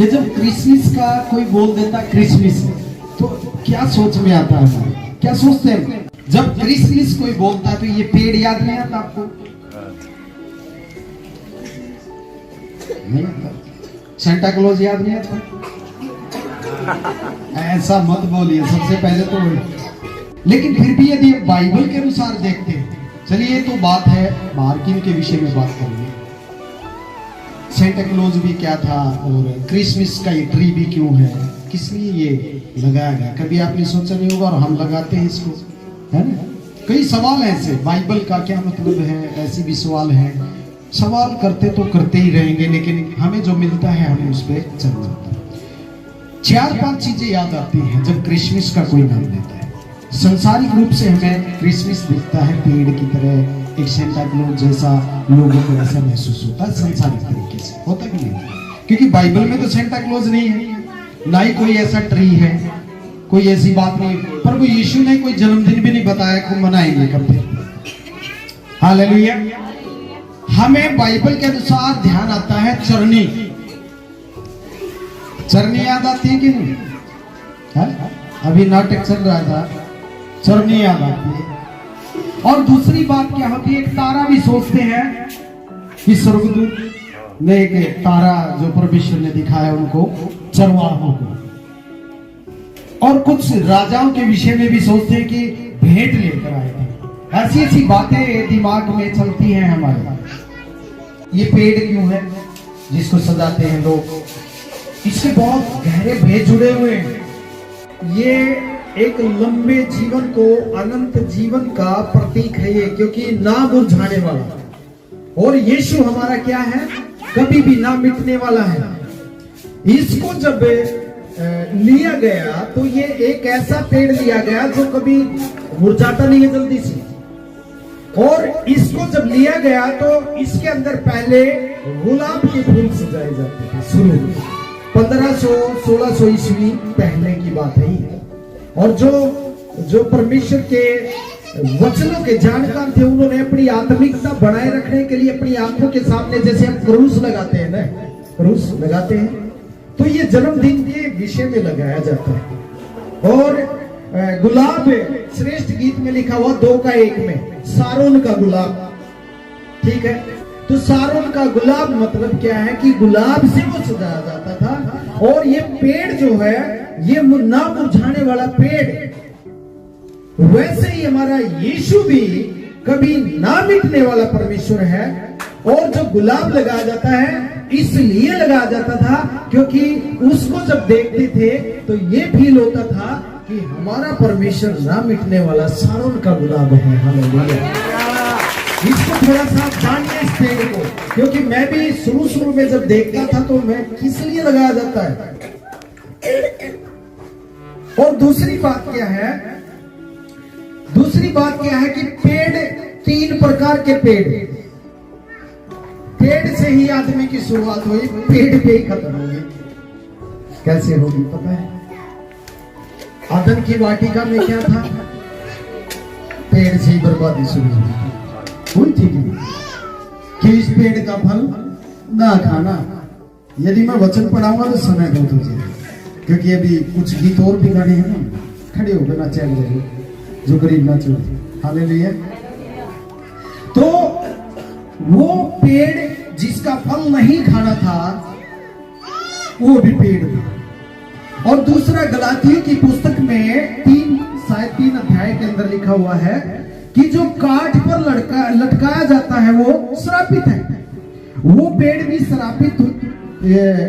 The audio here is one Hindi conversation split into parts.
कि जब क्रिसमस का कोई बोल देता क्रिसमस, तो क्या सोच में आता है, क्या सोचते हैं? जब क्रिसमस कोई बोलता तो ये पेड़ याद नहीं आता आपको? नहीं आता? सेंटा क्लॉज याद नहीं आता? ऐसा मत बोलिए, सबसे पहले तो। लेकिन फिर भी यदि बाइबल के अनुसार देखते हैं, चलिए ये तो बात है मार्किन के विषय में बात करेंगे। सेंटा क्लॉज भी क्या था और क्रिसमस का ये ट्री भी क्यों है, किस लिए ये लगाया गया, कभी आपने सोचा नहीं होगा और हम लगाते हैं इसको, है ना? कई सवाल हैं ऐसे, बाइबल का क्या मतलब है, ऐसे भी सवाल हैं। सवाल करते तो करते ही रहेंगे, लेकिन हमें जो मिलता है हमें उस पर चलना होता है। 4-5 चीजें याद आती हैं जब क्रिसमस का कोई नाम लेता है। संसारिक रूप से हमें क्रिसमस दिखता है पेड़ की तरह, एक सेंटा क्लॉज जैसा लोगों को ऐसा महसूस होता है संसारिक तरीके से, होता कि नहीं? क्योंकि बाइबल में तो सेंटा क्लॉज नहीं है, ना ही कोई ऐसा ट्री है, कोई ऐसी बात नहीं। प्रभु यीशु ने कोई जन्मदिन भी नहीं बताया कि मनाएंगे कब। हालेलुया। हमें बाइबल के अनुसार ध्यान आता है चरनी। चरनी याद आती है कि नहीं? है? अभी नाटक चल रहा था, चरनी याद आती है। और दूसरी बात क्या होती है, एक तारा भी सोचते हैं कि स्वर्गदूत ने एक तारा जो परमेश्वर ने दिखाया उनको चरवाहों को, और कुछ राजाओं के विषय में भी सोचते हैं कि भेंट लेकर आए थे। ऐसी ऐसी बातें दिमाग में चलती हैं हमारे। ये पेड़ क्यों है जिसको सजाते हैं लोग, इसके बहुत गहरे भेद जुड़े हुए हैं। ये एक लंबे जीवन को, अनंत जीवन का प्रतीक है ये, क्योंकि ना मुरझाने वाला। और यीशु हमारा क्या है, कभी भी ना मिटने वाला है। इसको जब लिया गया तो ये एक ऐसा पेड़ लिया गया जो कभी मुरझाता नहीं है जल्दी से। और इसको जब लिया गया तो इसके अंदर पहले गुलाब के फूल सजाए जाते थे। शुरू 1500-1600 ईस्वी पहले की बात है। और जो परमेश्वर के वचनों के जानकार थे, उन्होंने अपनी आत्मिकता बनाए रखने के लिए अपनी आंखों के सामने, जैसे हम क्रूस लगाते हैं ना, क्रूस लगाते हैं, तो ये जन्मदिन के विषय में लगाया जाता है। और गुलाब श्रेष्ठ गीत में लिखा हुआ 2 का 1 में, सारोन का गुलाब, ठीक है? तो सारोन का गुलाब मतलब क्या है कि गुलाब से वो सजाया जाता था। और ये पेड़ जो है ये ना मुरझाने वाला पेड़, वैसे ही हमारा यीशु भी कभी ना मिटने वाला परमेश्वर है। और जो गुलाब लगाया जाता है इसलिए लगाया जाता था क्योंकि उसको जब देखते थे तो ये फील होता था कि हमारा परमेश्वर ना मिटने वाला सारोन का गुलाब है। हालेलुया। इसको थोड़ा सा जानिए इस पेड़ को, क्योंकि मैं भी शुरू में जब देखता था तो मैं किस लिए लगाया जाता है। और दूसरी बात क्या है, दूसरी बात क्या है कि पेड़ 3 प्रकार के पेड़ से ही आदमी की शुरुआत हुई, पेड़ पे ही खत्म होगी। कैसे होगी पता है? आदम की वाटिका में क्या था, पेड़ से ही बर्बादी शुरू हुई थी कि इस पेड़ का फल ना खाना। यदि मैं वचन पढ़ाऊंगा तो समय बहुत हो जाएगा, क्योंकि अभी कुछ गीत और भी गाने हैं ना, खड़े होकर ना चल रहे जो गरीब ना चल। हालेलुया। तो वो पेड़ जिसका फल नहीं खाना था वो भी पेड़ था। और दूसरा गलातियों की पुस्तक में 3 अध्याय के अंदर लिखा हुआ है कि जो काठ पर लटकाया जाता है वो श्रापित है। वो पेड़ भी श्रापित,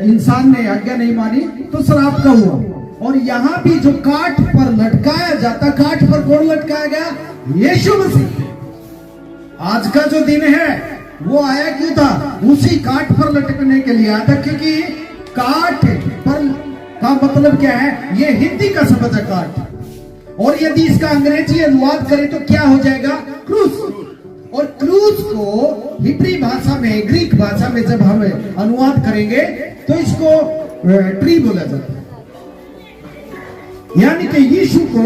इंसान ने आज्ञा नहीं मानी तो श्राप का हुआ। और यहाँ भी जो काठ पर लटकाया जाता, काठ पर कौन लटकाया गया? यीशु मसीह। आज का जो दिन है वो आया क्यों था? उसी काठ पर लटकने के लिए आया था, क्योंकि काठ पर का मतलब क्या है? ये हिंदी का शब्द है काठ, और यदि इसका अंग्रेजी अनुवाद करें तो क्या हो जाएगा? क्रूस। और क्रूस को हिब्री भाषा में, ग्रीक भाषा में जब हम अनुवाद करेंगे तो इसको ट्री बोला जाता है। यानी कि यीशु को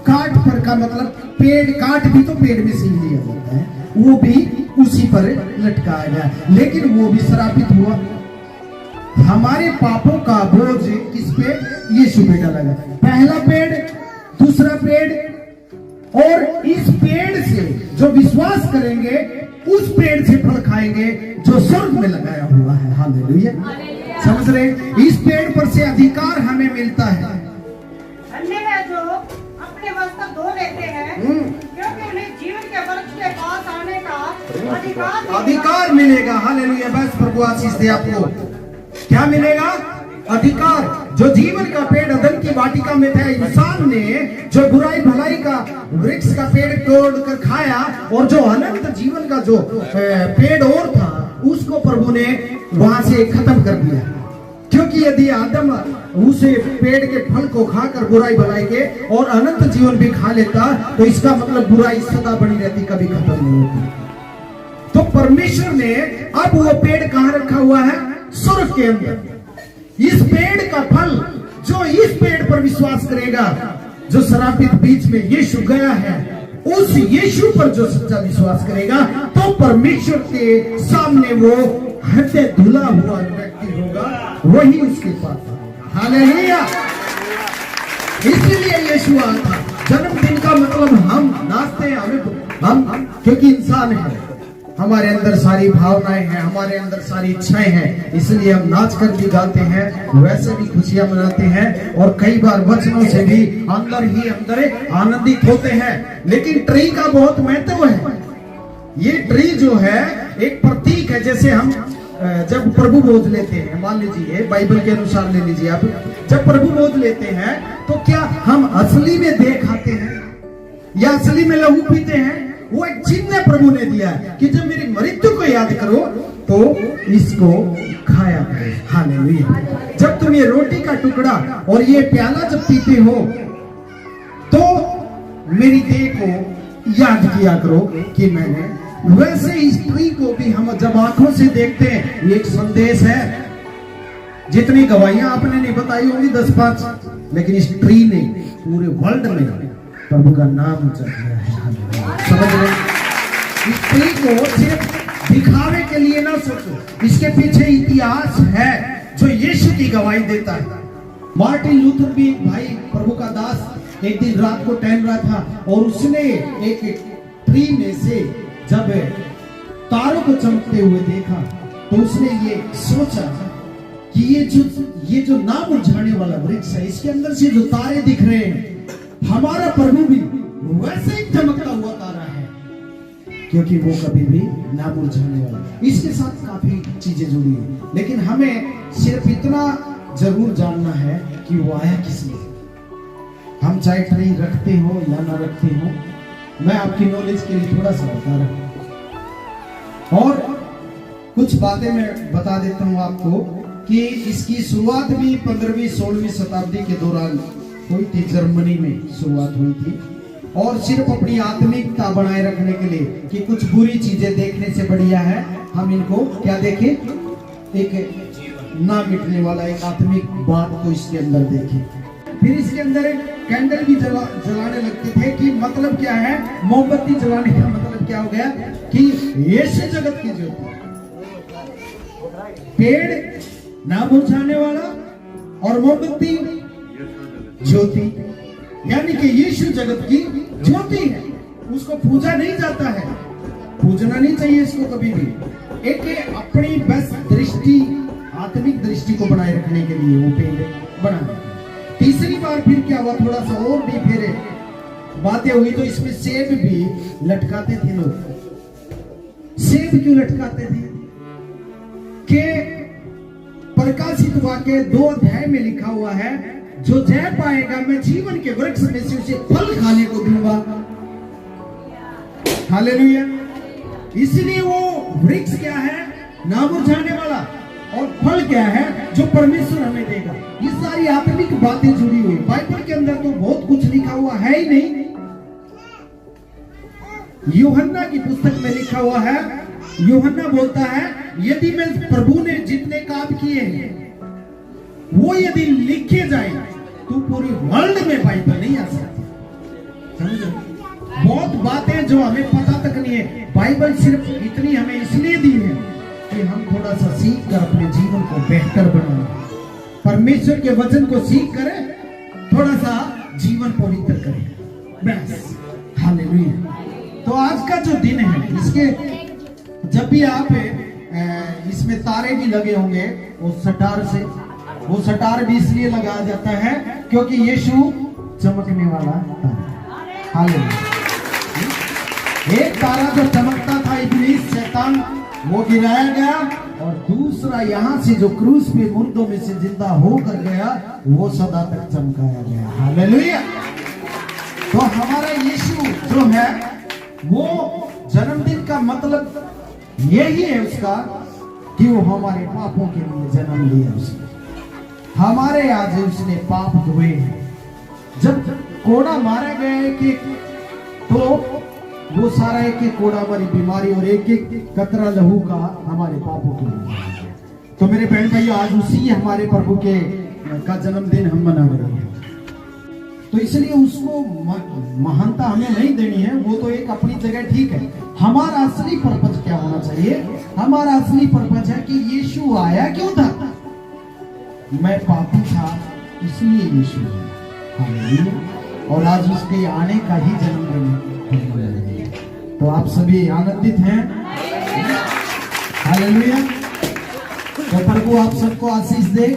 काठ पर का मतलब पेड़, काठ भी तो पेड़ में से ही लिया जाता है, वो भी उसी पर लटकाया गया, लेकिन वो भी श्रापित हुआ। हमारे पापों का बोझ किस पे? यीशु पे डाला गया। पहला पेड़, दूसरा पेड़, और इस पेड़ से जो विश्वास करेंगे उस पेड़ से फल खाएंगे जो स्वर्ग में लगाया हुआ है। हालेलुया, समझ रहे? इस पेड़ पर से अधिकार हमें मिलता है। अन्य है जो अपने वस्त्र धो लेते हैं, क्योंकि उन्हें जीवन के वृक्ष के पास आने का अधिकार मिलेगा। हालेलुया, बस प्रभु आशीष दे आपको। क्या मिलेगा? अधिकार। जो जीवन का पेड़ अदन की वाटिका में था, इंसान ने जो बुराई भलाई का वृक्ष का पेड़ तोड़ कर खाया, और जो अनंत जीवन का जो पेड़ और था उसको प्रभु ने वहां से खत्म कर दिया। क्योंकि यदि आदम उस पेड़ के फल को खाकर बुराई भलाई के और अनंत जीवन भी खा लेता, तो इसका मतलब बुराई सदा बनी रहती, कभी खत्म नहीं होती। तो परमेश्वर ने अब वो पेड़ कहां रखा हुआ है? स्वर्ग के अंदर। इस पेड़ का फल, जो इस पेड़ पर विश्वास करेगा, जो श्रापित बीच में यीशु गया है, उस यीशु पर जो सच्चा विश्वास करेगा, तो परमेश्वर के सामने वो हृदय धुला हुआ व्यक्ति होगा, वही उसके पास होगा। हालेलुया, इसलिए यीशु आया था। जन्मदिन का मतलब हम नाचते हैं, हम क्योंकि इंसान है, हमारे अंदर सारी भावनाएं हैं, हमारे अंदर सारी इच्छाएं हैं, इसलिए हम नाच कर भी गाते हैं, वैसे भी खुशियां मनाते हैं, और कई बार वचनों से भी अंदर ही अंदर आनंदित होते हैं। लेकिन ट्री का बहुत महत्व है। ये ट्री जो है एक प्रतीक है। जैसे हम जब प्रभु बोझ लेते हैं, मान लीजिए बाइबल के अनुसार ले लीजिए आप, जब प्रभु बोझ लेते हैं तो क्या हम असली में देह खाते हैं या असली में लहू पीते हैं? वो एक चिन्ह प्रभु ने दिया है कि जब मेरी मृत्यु को याद करो तो इसको खाया करो। हालेलुया, जब तुम ये रोटी का टुकड़ा और ये प्याला जब पीते हो तो मेरी देह को याद किया करो कि मैंने। वैसे इस ट्री को भी हम जब आंखों से देखते हैं, ये एक संदेश है। जितनी गवाहियां आपने नहीं बताई होंगी 10-5, लेकिन इस ट्री ने पूरे वर्ल्ड में प्रभु का नाम उच्चार किया है। समझ रहे? इस ट्री को सिर्फ दिखावे के लिए ना सोचो, इसके पीछे इतिहास है जो यीशु की गवाही देता है। मार्टिन लूथर भी एक भाई, प्रभु का दास, एक दिन रात को टहल रहा था और उसने एक ट्री में से जब तारों को चमकते हुए देखा तो उसने ये सोचा कि ये जो ना मुरझाने वाला वृक्ष है, इसके अंदर से जो तारे दिख रहे हैं, हमारा प्रभु भी वैसे ही चमकता हुआ तारा है, क्योंकि वो कभी भी ना मुरझाने वाला। इसके साथ काफी चीजें जुड़ी है, लेकिन हमें सिर्फ इतना जरूर जानना है कि वो आया किस लिए। हम चाहे ट्री रखते हो या ना रखते हो, मैं आपकी नॉलेज के लिए थोड़ा सा बता रहा हूं और कुछ बातें मैं बता देता हूं आपको कि इसकी शुरुआत भी 15वीं-16वीं शताब्दी के दौरान हुई थी। जर्मनी में शुरुआत हुई थी और सिर्फ अपनी आत्मिकता बनाए रखने के लिए कि कुछ बुरी चीजें देखने से बढ़िया है हम इनको क्या देखें, एक ना मिटने वाला एक आत्मिक बात को इसके अंदर देखें। फिर इसके अंदर एक कैंडल भी जलाने लगते थे कि मतलब क्या है, मोमबत्ती जलाने का मतलब क्या हो गया कि यीशु जगत की ज्योति, पेड़ ना बुझाने वाला और मोमबत्ती ज्योति, यानी कि यीशु जगत की ज्योति है। उसको पूजा नहीं जाता है, पूजना नहीं चाहिए इसको कभी भी। एक अपनी बस दृष्टि, आत्मिक दृष्टि को बनाए रखने के लिए वो पेड़ बना। तीसरी बार फिर क्या हुआ, थोड़ा सा और भी फिर बातें हुई तो इसमें सेब भी लटकाते थे लोग। सेब क्यों लटकाते थे? कि प्रकाशित वाक्य 2 अध्याय में लिखा हुआ है, जो जय पाएगा मैं जीवन के वृक्ष में से उसे फल खाने को दूंगा। हालेलुया, इसलिए वो वृक्ष क्या है, ना मुरझाने वाला, और फल क्या है जो परमेश्वर हमें देगा। ये सारी आत्मिक बातें जुड़ी हुई। बाइबल के अंदर तो बहुत कुछ लिखा हुआ है ही नहीं। यूहन्ना की पुस्तक में लिखा हुआ है, यूहन्ना बोलता है यदि मैं प्रभु ने जितने काम किए हैं वो यदि लिखे जाए तो पूरी वर्ल्ड में बाइबल नहीं आ सकती। समझो, बहुत बातें जो हमें पता तक नहीं है। बाइबल सिर्फ इतनी हमें इसलिए दी है कि हम थोड़ा सा सीख कर अपने जीवन को बेहतर बनाएं, परमेश्वर के वचन को सीख करें, थोड़ा सा जीवन पवित्र करें, बस। हालेलुया। तो आज का जो दिन है, इसके जब भी आप इसमें तारे भी लगे होंगे, वो सटार से, वो सटार भी इसलिए लगाया जाता है क्योंकि यीशु चमकने वाला तारा। हालेलुया। एक तारा जो चमकता था, इब्लीस शैतान, वो गिराया गया, और दूसरा यहाँ से जो क्रूस पे मुर्दों में से जिंदा होकर गया, वो सदा तक चमकाया गया। हालेलुया। तो हमारा यीशु जो है, वो जन्मदिन का मतलब यही है उसका कि वो हमारे पापों के लिए जन्म लिया उसने, हमारे आज उसने पाप धोए हैं। जब कोड़ा मारे गए कि तो वो सारा एक एक कोड़ा हमारी बीमारी और एक एक कतरा लहू का हमारे पापों के लिए। तो मेरे बहन भाइयों, आज उसी हमारे प्रभु के का जन्मदिन हम मना रहे हैं। तो इसलिए उसको महानता हमें नहीं देनी है, वो तो एक अपनी जगह ठीक है। हमारा असली पर्पज क्या होना चाहिए? हमारा असली पर्पज है कि यीशु आया क्यों था? मैं पापी था, इसलिए यीशु आया, और आज उसके आने का ही जन्मदिन। तो आप सभी आनंदित हैं? हालेलुया। तो प्रभु आप सबको आशीष दे।